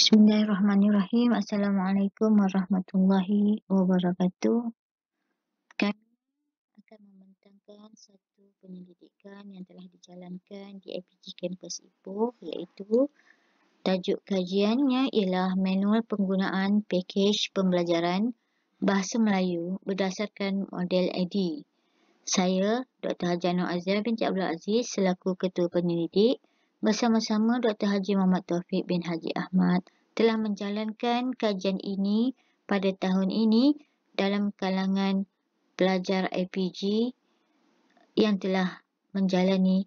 Bismillahirrahmanirrahim. Assalamualaikum warahmatullahi wabarakatuh. Kami akan membentangkan satu penyelidikan yang telah dijalankan di IPG Kampus Ipoh, iaitu tajuk kajiannya ialah Manual Penggunaan Pakej Pembelajaran Bahasa Melayu berdasarkan model AD. Saya, Dr. Haji Anwar Azhar binti Abdul Aziz selaku Ketua Penyelidik bersama-sama Dr. Haji Muhammad Taufik bin Haji Ahmad telah menjalankan kajian ini pada tahun ini dalam kalangan pelajar IPG yang telah menjalani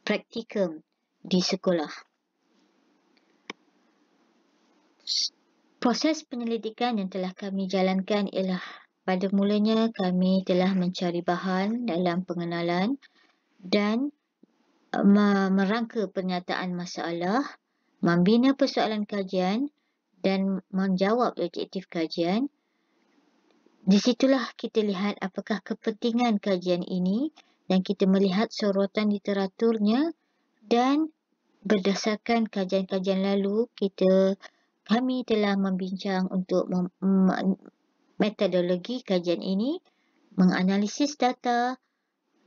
praktikum di sekolah. Proses penyelidikan yang telah kami jalankan ialah pada mulanya kami telah mencari bahan dalam pengenalan dan merangka pernyataan masalah, membina persoalan kajian dan menjawab objektif kajian. Di situlah kita lihat apakah kepentingan kajian ini dan kita melihat sorotan literaturnya, dan berdasarkan kajian-kajian lalu kami telah membincang untuk metodologi kajian ini, menganalisis data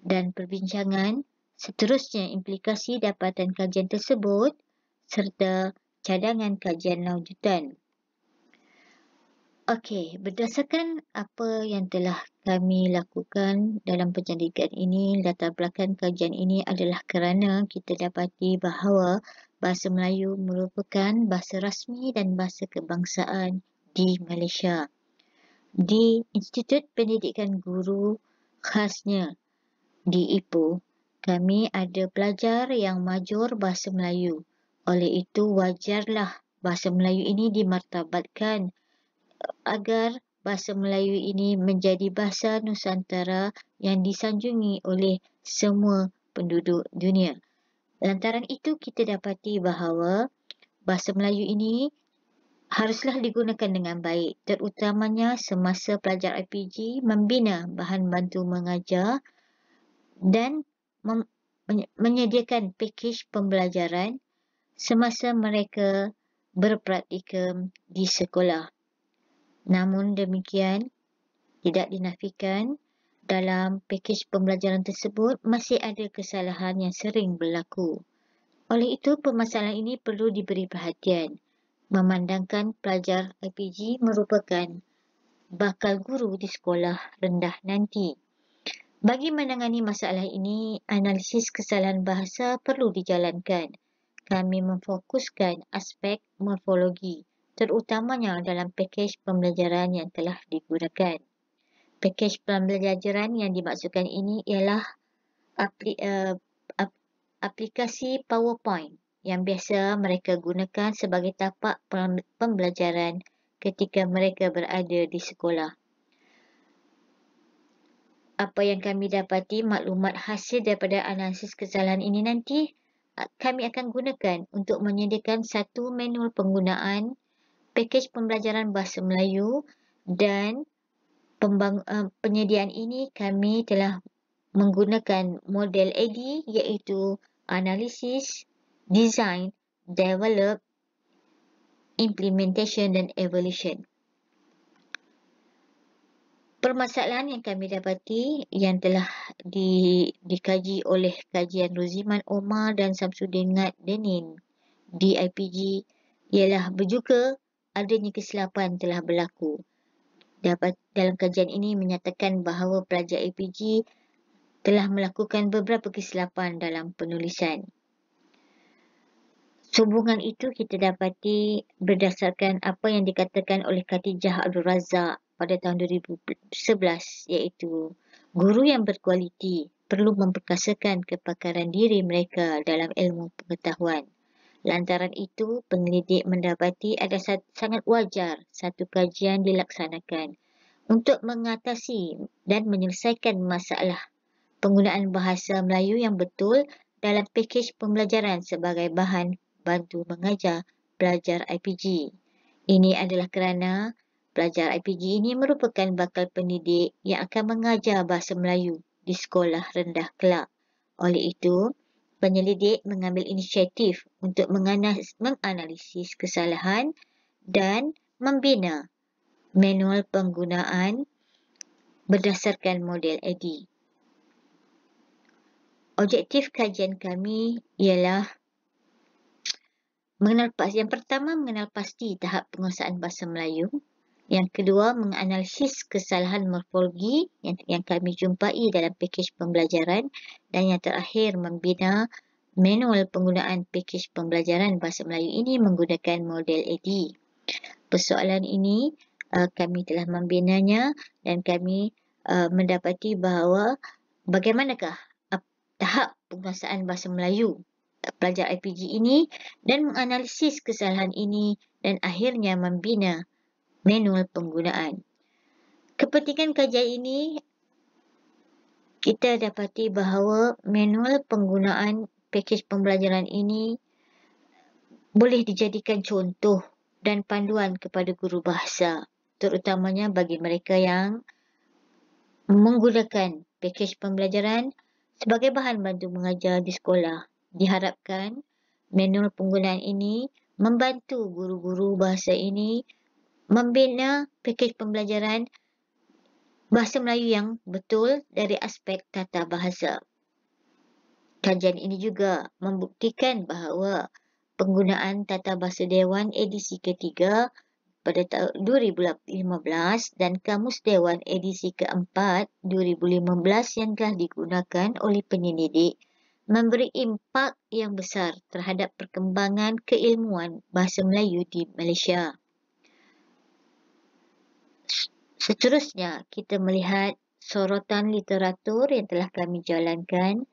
dan perbincangan, seterusnya implikasi dapatan kajian tersebut serta cadangan kajian lanjutan. Okey, berdasarkan apa yang telah kami lakukan dalam penyelidikan ini, latar belakang kajian ini adalah kerana kita dapati bahawa bahasa Melayu merupakan bahasa rasmi dan bahasa kebangsaan di Malaysia. Di Institut Pendidikan Guru khasnya di Ipoh, kami ada pelajar yang major bahasa Melayu. Oleh itu, wajarlah bahasa Melayu ini dimartabatkan agar bahasa Melayu ini menjadi bahasa Nusantara yang disanjungi oleh semua penduduk dunia. Lantaran itu, kita dapati bahawa bahasa Melayu ini haruslah digunakan dengan baik, terutamanya semasa pelajar IPG membina bahan bantu mengajar dan menyediakan pakej pembelajaran semasa mereka berpraktikum di sekolah. Namun demikian, tidak dinafikan dalam pakej pembelajaran tersebut masih ada kesalahan yang sering berlaku. Oleh itu, permasalahan ini perlu diberi perhatian, memandangkan pelajar IPG merupakan bakal guru di sekolah rendah nanti. Bagi menangani masalah ini, analisis kesalahan bahasa perlu dijalankan. Kami memfokuskan aspek morfologi, terutamanya dalam pakej pembelajaran yang telah digunakan. Pakej pembelajaran yang dimaksudkan ini ialah aplikasi PowerPoint yang biasa mereka gunakan sebagai tapak pembelajaran ketika mereka berada di sekolah. Apa yang kami dapati, maklumat hasil daripada analisis kesalahan ini nanti kami akan gunakan untuk menyediakan satu manual penggunaan pakej pembelajaran bahasa Melayu, dan penyediaan ini kami telah menggunakan model AD, iaitu Analysis, Design, Develop, Implementation dan Evaluation. Permasalahan yang kami dapati yang telah dikaji oleh kajian Roziman Omar dan Samsudin Ngad Denin di IPG ialah berjuga adanya kesilapan telah berlaku. Dalam kajian ini menyatakan bahawa pelajar IPG telah melakukan beberapa kesilapan dalam penulisan. Sehubungan itu kita dapati berdasarkan apa yang dikatakan oleh Khatijah Abdul Razak pada tahun 2011, iaitu guru yang berkualiti perlu memperkasakan kepakaran diri mereka dalam ilmu pengetahuan. Lantaran itu, penyelidik mendapati ada sangat wajar satu kajian dilaksanakan untuk mengatasi dan menyelesaikan masalah penggunaan bahasa Melayu yang betul dalam pakej pembelajaran sebagai bahan bantu mengajar pelajar IPG. Ini adalah kerana pelajar IPG ini merupakan bakal pendidik yang akan mengajar bahasa Melayu di sekolah rendah kelak. Oleh itu, penyelidik mengambil inisiatif untuk menganalisis kesalahan dan membina manual penggunaan berdasarkan model AD. Objektif kajian kami ialah yang pertama, mengenal pasti tahap penguasaan bahasa Melayu. Yang kedua, menganalisis kesalahan morfologi yang kami jumpai dalam pakej pembelajaran. Dan yang terakhir, membina manual penggunaan pakej pembelajaran bahasa Melayu ini menggunakan model AD. Persoalan ini kami telah membinanya dan kami mendapati bahawa bagaimanakah tahap penguasaan bahasa Melayu pelajar IPG ini dan menganalisis kesalahan ini dan akhirnya membina manual penggunaan. Kepentingan kajian ini, kita dapati bahawa manual penggunaan pakej pembelajaran ini boleh dijadikan contoh dan panduan kepada guru bahasa, terutamanya bagi mereka yang menggunakan pakej pembelajaran sebagai bahan bantu mengajar di sekolah. Diharapkan manual penggunaan ini membantu guru-guru bahasa ini membina pakej pembelajaran bahasa Melayu yang betul dari aspek tata bahasa. Kajian ini juga membuktikan bahawa penggunaan tata bahasa Dewan edisi ketiga pada tahun 2015 dan Kamus Dewan edisi keempat 2015 yang telah digunakan oleh penyelidik memberi impak yang besar terhadap perkembangan keilmuan bahasa Melayu di Malaysia. Seterusnya, kita melihat sorotan literatur yang telah kami jalankan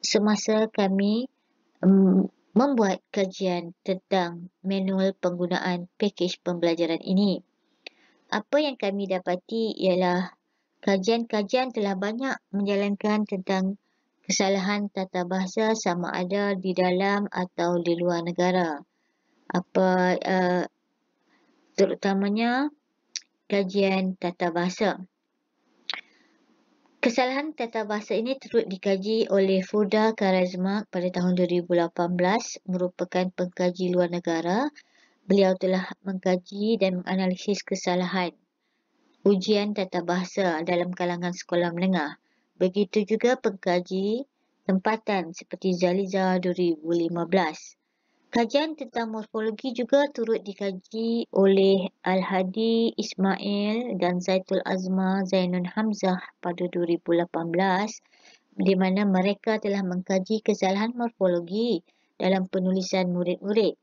semasa kami membuat kajian tentang manual penggunaan pakej pembelajaran ini. Apa yang kami dapati ialah kajian-kajian telah banyak menjalankan tentang kesalahan tata bahasa sama ada di dalam atau di luar negara. Terutamanya kajian tata bahasa. Kesalahan tata bahasa ini turut dikaji oleh Furda Karazmak pada tahun 2018, merupakan pengkaji luar negara. Beliau telah mengkaji dan menganalisis kesalahan ujian tata bahasa dalam kalangan sekolah menengah. Begitu juga pengkaji tempatan seperti Zaliza 2015. Kajian tentang morfologi juga turut dikaji oleh Al-Hadi Ismail dan Zaitul Azma Zainun Hamzah pada 2018, di mana mereka telah mengkaji kesalahan morfologi dalam penulisan murid-murid.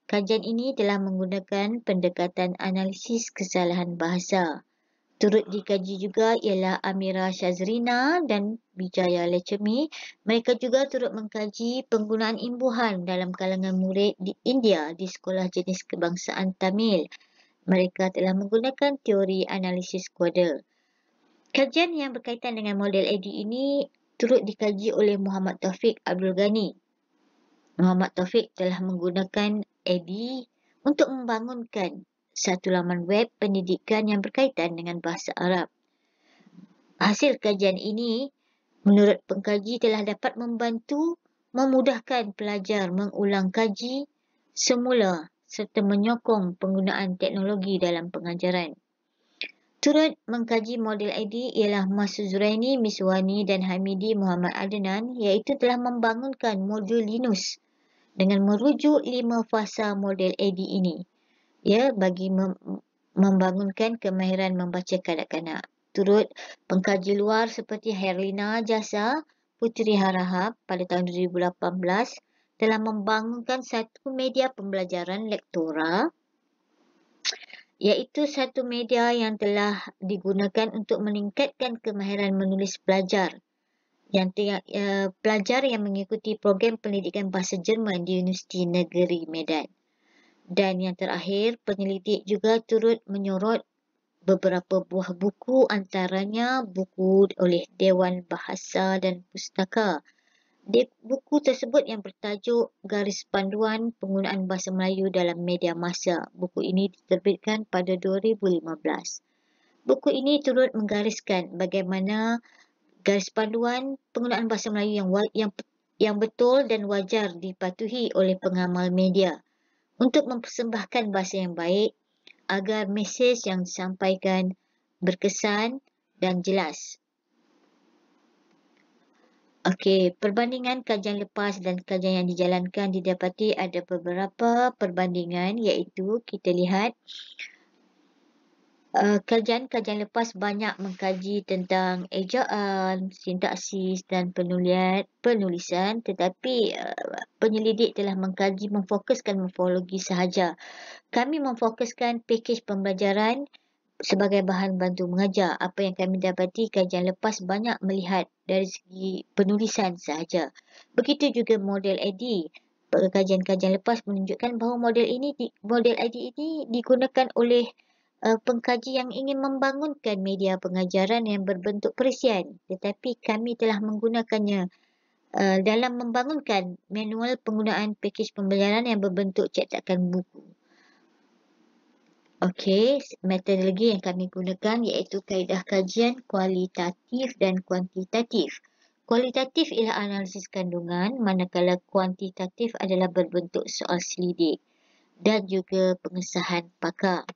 Kajian ini telah menggunakan pendekatan analisis kesalahan bahasa. Turut dikaji juga ialah Amira Shazrina dan Bijaya Lechemi. Mereka juga turut mengkaji penggunaan imbuhan dalam kalangan murid di India di Sekolah Jenis Kebangsaan Tamil. Mereka telah menggunakan teori analisis kuada. Kajian yang berkaitan dengan model AD ini turut dikaji oleh Muhammad Taufik Abdul Ghani. Muhammad Taufik telah menggunakan AD untuk membangunkan satu laman web pendidikan yang berkaitan dengan bahasa Arab. Hasil kajian ini, menurut pengkaji, telah dapat membantu memudahkan pelajar mengulang kaji semula serta menyokong penggunaan teknologi dalam pengajaran. Turut mengkaji model AD ialah Mas Zuraini Miswani dan Hamidi Muhammad Adnan, iaitu telah membangunkan modul Linus dengan merujuk 5 fasa model AD ini. Bagi membangunkan kemahiran membaca kanak-kanak. Turut pengkaji luar seperti Herlina Jasa, Puteri Harahap pada tahun 2018 telah membangunkan satu media pembelajaran lektora, iaitu satu media yang telah digunakan untuk meningkatkan kemahiran menulis pelajar pelajar yang mengikuti program pendidikan bahasa Jerman di Universiti Negeri Medan. Dan yang terakhir, penyelidik juga turut menyorot beberapa buah buku, antaranya buku oleh Dewan Bahasa dan Pustaka. Buku tersebut yang bertajuk Garis Panduan Penggunaan Bahasa Melayu dalam Media Masa. Buku ini diterbitkan pada 2015. Buku ini turut menggariskan bagaimana garis panduan penggunaan bahasa Melayu yang betul dan wajar dipatuhi oleh pengamal media untuk mempersembahkan bahasa yang baik agar mesej yang disampaikan berkesan dan jelas. Okey, perbandingan kajian lepas dan kajian yang dijalankan didapati ada beberapa perbandingan, iaitu kita lihat kajian-kajian lepas banyak mengkaji tentang ejaan, sintaksis dan penulisan, tetapi penyelidik telah mengkaji memfokuskan morfologi sahaja. Kami memfokuskan pakej pembelajaran sebagai bahan bantu mengajar. Apa yang kami dapati kajian lepas banyak melihat dari segi penulisan sahaja. Begitu juga model ID. Kajian-kajian lepas menunjukkan bahawa model ID ini digunakan oleh pengkaji yang ingin membangunkan media pengajaran yang berbentuk perisian, tetapi kami telah menggunakannya dalam membangunkan manual penggunaan pakej pembelajaran yang berbentuk cetakan buku. Okey, metodologi yang kami gunakan iaitu kaedah kajian kualitatif dan kuantitatif. Kualitatif ialah analisis kandungan, manakala kuantitatif adalah berbentuk soal selidik dan juga pengesahan pakar.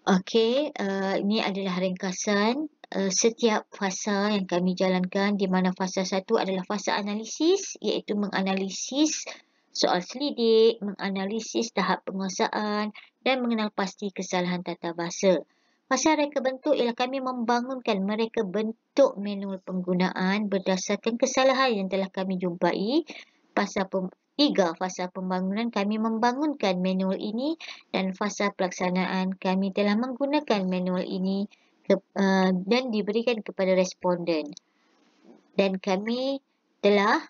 Okey, ini adalah ringkasan setiap fasa yang kami jalankan, di mana fasa 1 adalah fasa analisis, iaitu menganalisis soal selidik, menganalisis tahap penguasaan dan mengenal pasti kesalahan tata bahasa. Fasa reka bentuk ialah kami membangunkan mereka bentuk manual penggunaan berdasarkan kesalahan yang telah kami jumpai. Tiga fasa pembangunan kami membangunkan manual ini, dan fasa pelaksanaan kami telah menggunakan manual ini dan diberikan kepada responden. Dan kami telah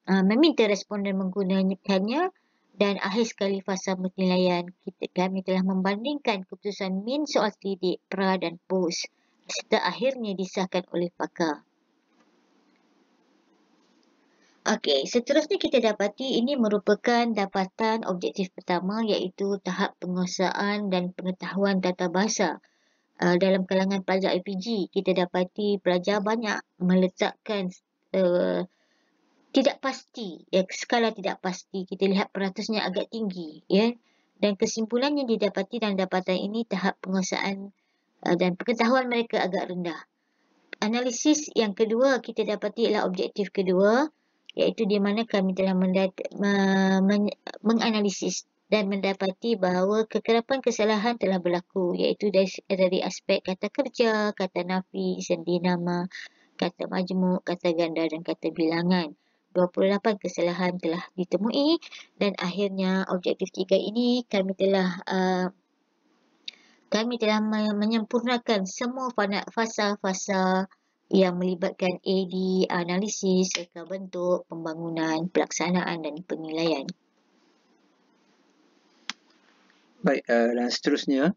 meminta responden menggunakannya, dan akhir sekali fasa penilaian kami telah membandingkan keputusan min soal selidik, pra dan pos serta akhirnya disahkan oleh pakar. Okey, seterusnya kita dapati ini merupakan dapatan objektif pertama, iaitu tahap penguasaan dan pengetahuan tata bahasa. Dalam kalangan pelajar IPG, kita dapati pelajar banyak meletakkan tidak pasti, skala tidak pasti. Kita lihat peratusnya agak tinggi, ya. Dan kesimpulannya didapati dalam dapatan ini tahap penguasaan dan pengetahuan mereka agak rendah. Analisis yang kedua kita dapati ialah objektif kedua, iaitu di mana kami telah menganalisis dan mendapati bahawa kekerapan kesalahan telah berlaku, iaitu dari aspek kata kerja, kata nafi, sendi nama, kata majmuk, kata ganda dan kata bilangan. 28 kesalahan telah ditemui, dan akhirnya objektif 3 ini kami telah menyempurnakan semua fasa-fasa yang melibatkan AD, analisis, reka bentuk, pembangunan, pelaksanaan dan penilaian. Baik, dan seterusnya,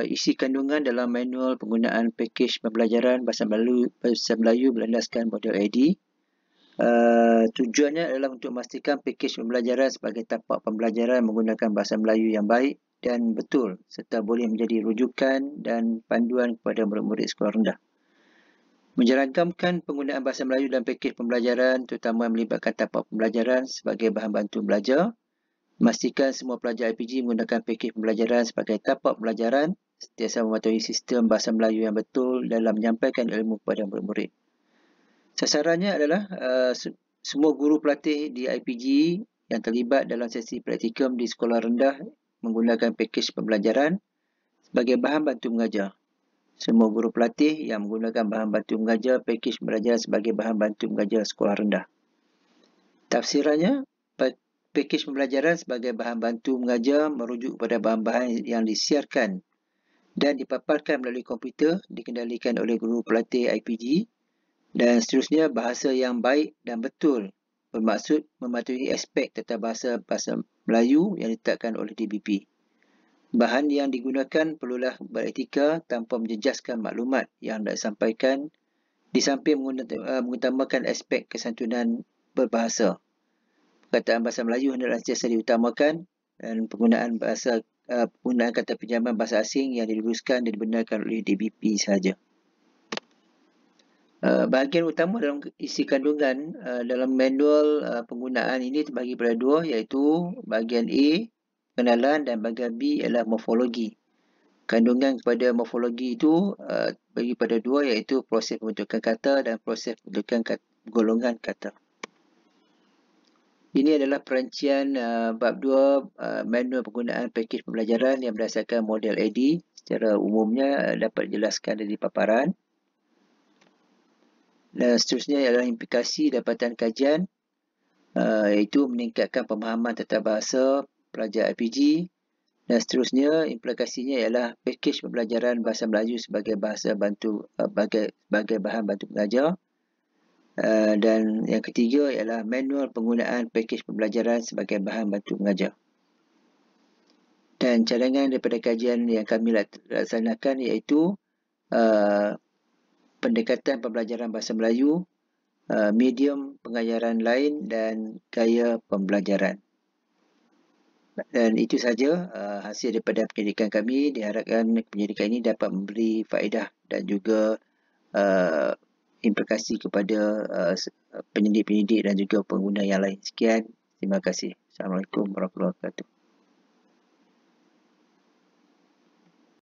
isi kandungan dalam manual penggunaan pakej pembelajaran bahasa Melayu berlandaskan model AD. Tujuannya adalah untuk memastikan pakej pembelajaran sebagai tapak pembelajaran menggunakan bahasa Melayu yang baik dan betul, serta boleh menjadi rujukan dan panduan kepada murid-murid sekolah rendah. Menjangkamkan penggunaan bahasa Melayu dalam pakej pembelajaran, terutama melibatkan tapak pembelajaran sebagai bahan bantu belajar. Memastikan semua pelajar IPG menggunakan pakej pembelajaran sebagai tapak pembelajaran, sentiasa mematuhi sistem bahasa Melayu yang betul dalam menyampaikan ilmu kepada murid-murid. Sasarannya adalah semua guru pelatih di IPG yang terlibat dalam sesi praktikum di sekolah rendah menggunakan pakej pembelajaran sebagai bahan bantu mengajar. Semua guru pelatih yang menggunakan bahan bantu mengajar pakej pembelajaran sebagai bahan bantu mengajar sekolah rendah. Tafsirannya, pakej pembelajaran sebagai bahan bantu mengajar merujuk kepada bahan-bahan yang disiarkan dan dipaparkan melalui komputer dikendalikan oleh guru pelatih IPG, dan seterusnya bahasa yang baik dan betul bermaksud mematuhi aspek tata bahasa Melayu yang ditetapkan oleh DBP. Bahan yang digunakan perlulah beretika tanpa menjejaskan maklumat yang hendak disampaikan, di samping mengutamakan aspek kesantunan berbahasa. Perkataan bahasa Melayu hendaklah sentiasa diutamakan, dan penggunaan kata pinjaman bahasa asing yang diluruskan dan dibenarkan oleh DBP sahaja. Bahagian utama dalam isi kandungan dalam manual penggunaan ini terbagi pada dua, iaitu bahagian A, pengenalan, dan bahagian B ialah morfologi. Kandungan kepada morfologi itu bagi pada dua, iaitu proses pembentukan kata dan proses pembentukan golongan kata. Ini adalah perancian bab 2 manual penggunaan pakej pembelajaran yang berdasarkan model AD. Secara umumnya dapat dijelaskan dari paparan. Dan seterusnya ialah implikasi dapatan kajian, iaitu meningkatkan pemahaman tentang bahasa pelajar RPG. Dan seterusnya implikasinya ialah pakej pembelajaran bahasa Melayu sebagai bahasa bantu sebagai bahan bantu pengajar. Dan yang ketiga ialah manual penggunaan pakej pembelajaran sebagai bahan bantu pengajar. Dan cadangan daripada kajian yang kami laksanakan iaitu pendekatan pembelajaran bahasa Melayu, medium pengajaran lain dan gaya pembelajaran. Dan itu saja hasil daripada penyelidikan kami. Diharapkan penyelidikan ini dapat memberi faedah dan juga implikasi kepada penyelidik-penyelidik dan juga pengguna yang lain. Sekian, terima kasih. Assalamualaikum warahmatullahi wabarakatuh.